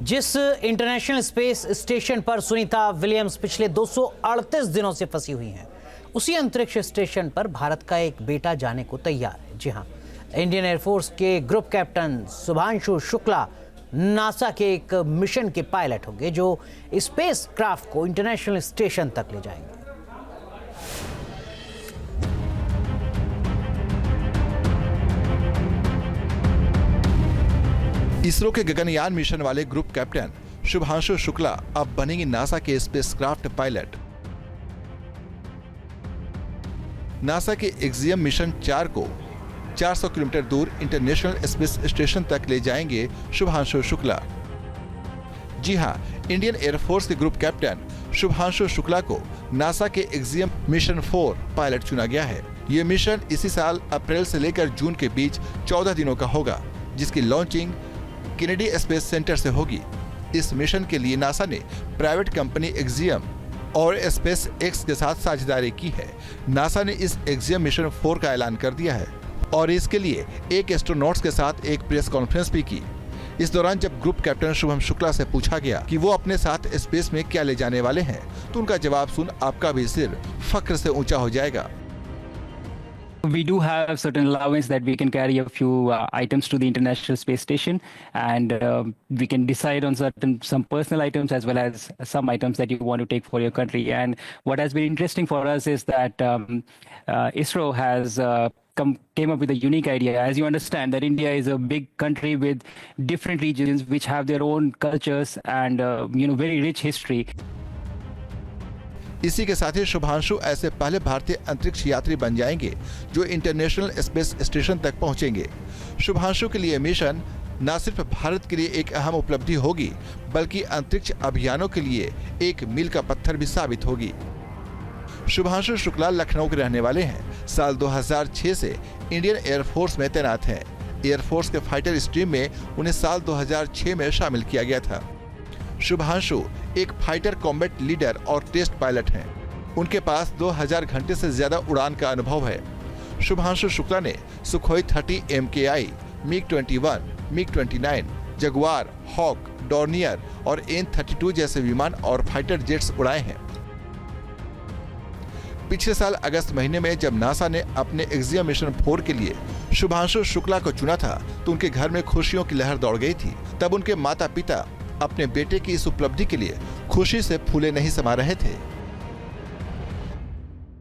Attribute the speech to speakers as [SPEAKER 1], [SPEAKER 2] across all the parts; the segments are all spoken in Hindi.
[SPEAKER 1] जिस इंटरनेशनल स्पेस स्टेशन पर सुनीता विलियम्स पिछले 238 दिनों से फंसी हुई हैं, उसी अंतरिक्ष स्टेशन पर भारत का एक बेटा जाने को तैयार है। जी हां, इंडियन एयरफोर्स के group captain Shubhanshu Shukla NASA के एक मिशन के पायलट होंगे जो स्पेस क्राफ्ट को इंटरनेशनल स्टेशन तक ले जाएंगे।
[SPEAKER 2] इसरो के गगनयान मिशन वाले ग्रुप कैप्टन शुभांशु शुक्ला अब बनेंगे नासा के स्पेसक्राफ्ट पायलट। नासा के एक्सियम मिशन 4 को 400 किलोमीटर दूर इंटरनेशनल स्पेस स्टेशन तक ले जाएंगे शुभांशु शुक्ला। जी हां, इंडियन एयरफोर्स के ग्रुप कैप्टन शुभांशु शुक्ला को नासा के एक्सियम मिशन 4 पायलट चुना गया है। ये मिशन इसी साल अप्रैल से लेकर जून के बीच 14 दिनों का होगा, जिसकी लॉन्चिंग केनेडी स्पेस सेंटर से होगी। इस मिशन के लिए नासा ने प्राइवेट कंपनी एक्सियम और स्पेस एक्स के साथ साझेदारी की है। नासा ने इस एक्सियम मिशन 4 का ऐलान कर दिया है और इसके लिए एक एस्ट्रोनॉट्स के साथ एक प्रेस कॉन्फ्रेंस भी की। इस दौरान जब ग्रुप कैप्टन शुभम शुक्ला से पूछा गया कि वो अपने साथ स्पेस में क्या ले जाने वाले हैं, तो उनका जवाब सुन आपका भी सिर फख्र से ऊंचा हो जाएगा।
[SPEAKER 3] We do have certain allowance that we can carry a few items to the International Space Station, and we can decide on some personal items as well as some items that you want to take for your country. And what has been interesting for us is that ISRO has came up with a unique idea. As you understand, that India is a big country with different regions which have their own cultures and very rich history.
[SPEAKER 2] इसी के साथ ही शुभांशु ऐसे पहले भारतीय अंतरिक्ष यात्री बन जाएंगे जो इंटरनेशनल स्पेस स्टेशन तक पहुंचेंगे। शुभांशु के लिए मिशन न सिर्फ भारत के लिए एक अहम उपलब्धि होगी, बल्कि अंतरिक्ष अभियानों के लिए एक मील का पत्थर भी साबित होगी। शुभांशु शुक्ला लखनऊ के रहने वाले हैं। साल 2006 से इंडियन एयरफोर्स में तैनात हैं। एयरफोर्स के फाइटर स्ट्रीम में उन्हें साल 2006 में शामिल किया गया था। शुभांशु एक फाइटर कॉम्बैट लीडर और टेस्ट पायलट हैं। उनके पास 2000 घंटे से ज्यादा उड़ान का अनुभव है। शुभांशु शुक्ला ने Sukhoi 30 MKI, MiG-21, MiG-29, Jaguar, Hawk, Dornier और N-32 जैसे विमान और फाइटर जेट्स उड़ाए हैं। पिछले साल अगस्त महीने में जब नासा ने अपने एक्सियम मिशन 4 के लिए शुभांशु शुक्ला को चुना था, तो उनके घर में खुशियों की लहर दौड़ गई थी। तब उनके माता पिता अपने बेटे की इस उपलब्धि के लिए खुशी से फूले नहीं समा रहे थे।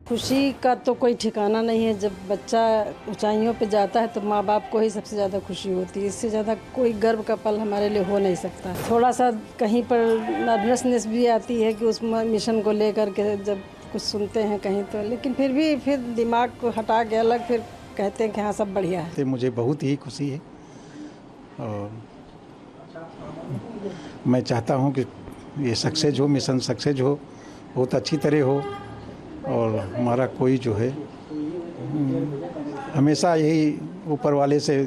[SPEAKER 4] खुशी का तो कोई ठिकाना नहीं है। जब बच्चा ऊंचाइयों पे जाता है तो माँ बाप को ही सबसे ज़्यादा खुशी होती है। इससे ज़्यादा कोई गर्व का पल हमारे लिए हो नहीं सकता। थोड़ा सा कहीं पर नर्वसनेस भी आती है कि उस मिशन को लेकर के जब कुछ सुनते हैं कहीं तो, लेकिन फिर दिमाग को हटा के अलग फिर कहते हैं कि हाँ सब बढ़िया है।
[SPEAKER 5] मुझे बहुत ही खुशी है और मैं चाहता हूं कि ये सक्सेस हो, मिशन सक्सेस हो, बहुत अच्छी तरह हो और हमारा कोई जो है हमेशा यही ऊपर वाले से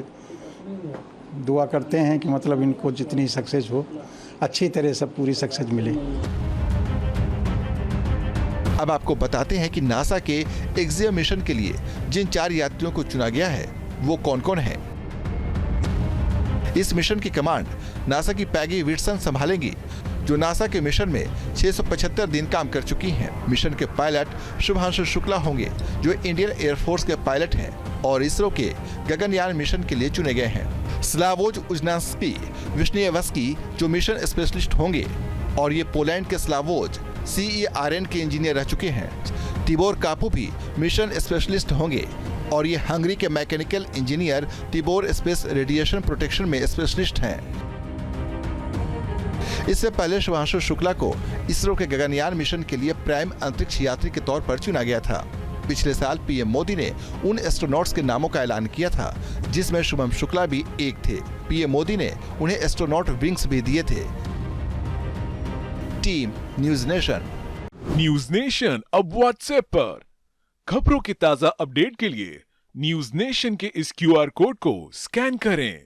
[SPEAKER 5] दुआ करते हैं कि मतलब इनको जितनी सक्सेस हो अच्छी तरह से पूरी सक्सेस मिले।
[SPEAKER 2] अब आपको बताते हैं कि नासा के एक्सियम मिशन के लिए जिन 4 यात्रियों को चुना गया है वो कौन कौन है। इस मिशन की कमांड नासा की पैगी विल्सन संभालेंगी, जो नासा के मिशन में 675 दिन काम कर चुकी हैं। मिशन के पायलट शुभांशु शुक्ला होंगे, जो इंडियन एयरफोर्स के पायलट हैं और इसरो के गगनयान मिशन के लिए चुने गए हैं। स्लावोज उजनास्की विश्नियवस्की जो मिशन स्पेशलिस्ट होंगे और ये पोलैंड के स्लावोज CERN के इंजीनियर रह चुके हैं। तिबोर कापू भी मिशन स्पेशलिस्ट होंगे और ये हंगरी के mechanical engineer Tibor space radiation protection में स्पेशलिस्ट हैं। इससे पहले शुभांशु शुक्ला को इसरो के गगनयान मिशन के लिए प्राइम अंतरिक्ष यात्री के तौर पर चुना गया था। पिछले साल PM मोदी ने उन एस्ट्रोनॉट्स के नामों का ऐलान किया था, जिसमें शुभम शुक्ला भी एक थे। PM मोदी ने उन्हें एस्ट्रोनॉट विंग्स भी दिए थे। Team news nation.
[SPEAKER 6] News nation अब व्हाट्सएप पर खबरों की ताजा अपडेट के लिए न्यूज नेशन के इस QR कोड को स्कैन करें।